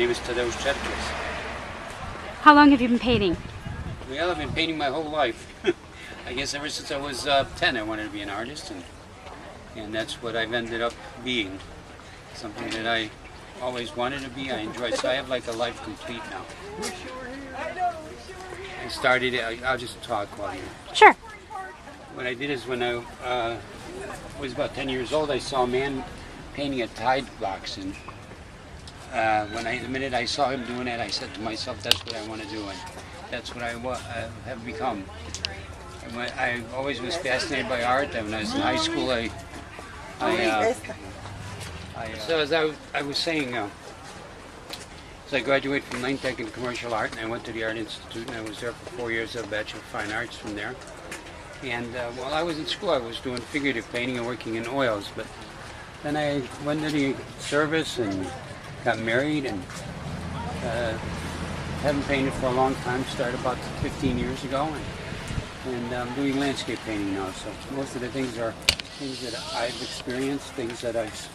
name is Tadeusz Czerkies. How long have you been painting? Well, I've been painting my whole life. I guess ever since I was 10 I wanted to be an artist, and that's what I've ended up being. Something that I always wanted to be, I enjoyed, so I have like a life complete now. I started, I'll just talk while you... Sure. What I did is when I was about 10 years old, I saw a man painting at tide blocks, and the minute I saw him doing that, I said to myself, that's what I want to do, and that's what I have become. And I always was fascinated by art. When I was in high school, so as I was saying, so I graduated from 9th Tech in Commercial Art, and I went to the Art Institute, and I was there for 4 years of Bachelor of Fine Arts from there. And while I was in school, I was doing figurative painting and working in oils, but then I went to the service and got married, and haven't painted for a long time, started about 15 years ago, and I'm doing landscape painting now. So most of the things are things that I've experienced,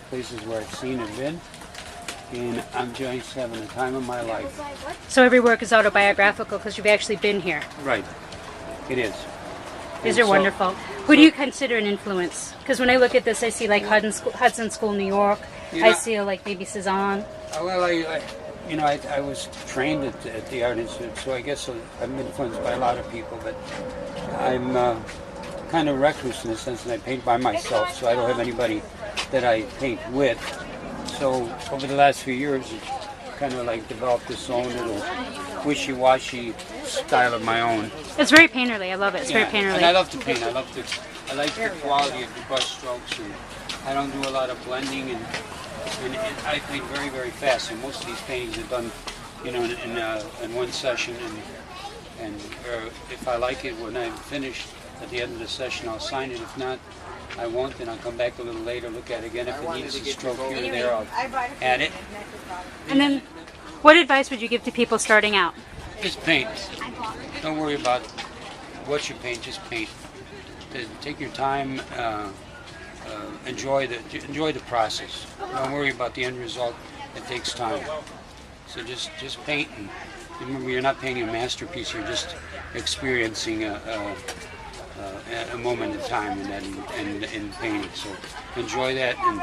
places where I've seen and been, and I'm just having the time of my life. So every work is autobiographical because you've actually been here. Right, it is. These are wonderful. Who do you consider an influence? Because when I look at this, I see like Hudson School, New York. I see like maybe Cezanne. Well, I was trained at the Art Institute, so I guess I'm influenced by a lot of people, but I'm kind of recluse in the sense that I paint by myself, so I don't have anybody that I paint with. So over the last few years, it's kind of like developed this own little wishy-washy style of my own. It's very painterly. I love it. It's very painterly. And I love to paint. I like the quality of the brush strokes, and I don't do a lot of blending, and I paint very, very fast. And most of these paintings are done, in one session. And if I like it, when I'm finished at the end of the session, I'll sign it. If not, I won't. Then I'll come back a little later, look at it again. If it needs a stroke here or there, I'll add it. And then, what advice would you give to people starting out? Just paint. Don't worry about what you paint. Just paint. Take your time. Enjoy the process. Don't worry about the end result. It takes time. So just paint, and remember, you're not painting a masterpiece. You're just experiencing a moment in time in painting. So enjoy that, and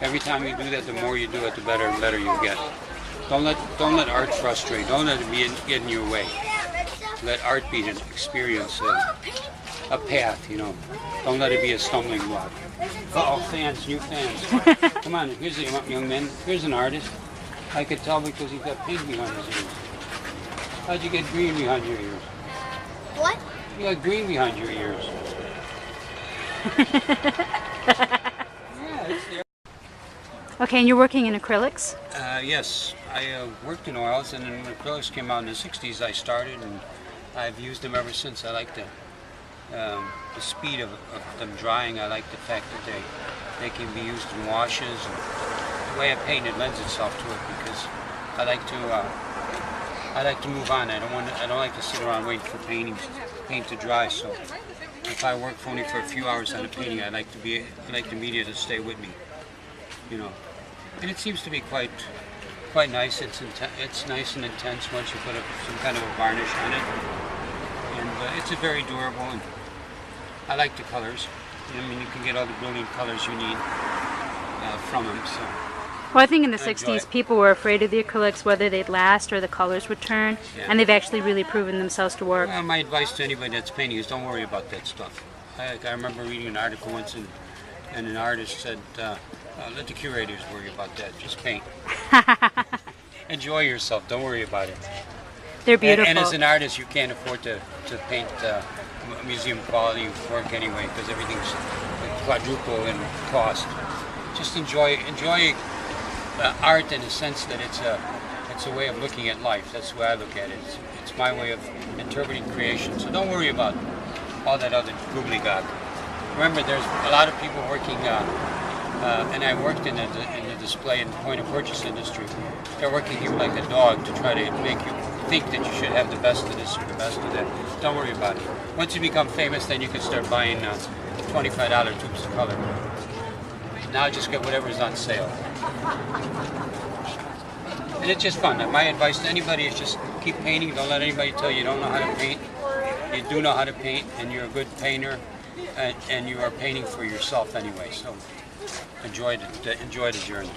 every time you do that, the more you do it, the better you'll get. Don't let art frustrate. Don't let it get in your way. Let art be an experience, a path. Don't let it be a stumbling block. Uh-oh, fans, new fans. Come on, here's a young man. Here's an artist. I could tell because he's got pink behind his ears. How'd you get green behind your ears? What? You got green behind your ears. Yeah, it's there. Okay, and you're working in acrylics? Yes, I worked in oils, and then when acrylics came out in the 60s, I started, and I've used them ever since. I like the speed of them drying. I like the fact that they can be used in washes. And the way I paint, it lends itself to it, because I like to move on. I don't like to sit around waiting for paint to dry. So if I work only for a few hours on a painting, I like the media to stay with me. And it seems to be quite nice. It's nice and intense once you put some kind of a varnish on it, and it's very durable. And I like the colors. You can get all the brilliant colors you need from them. So. Well, I think in the 60s, people were afraid of the acrylics, whether they'd last or the colors would turn, and they've actually really proven themselves to work. Well, my advice to anybody that's painting is don't worry about that stuff. I remember reading an article once, and an artist said, let the curators worry about that. Just paint. Enjoy yourself. Don't worry about it. They're beautiful. And as an artist, you can't afford to paint museum quality work anyway, because everything's quadruple in cost. Just enjoy art in the sense that it's a way of looking at life. That's the way I look at it. It's my way of interpreting creation. So don't worry about all that other gobbledygook. Remember, there's a lot of people working, and I worked in the display and point of purchase industry. They're working you like a dog to try to make you think that you should have the best of this or the best of that. Don't worry about it. Once you become famous, then you can start buying $25 tubes of color. Now just get whatever's on sale. And it's just fun. My advice to anybody is just keep painting. Don't let anybody tell you don't know how to paint. You do know how to paint, and you're a good painter, and you are painting for yourself anyway. So enjoy the journey.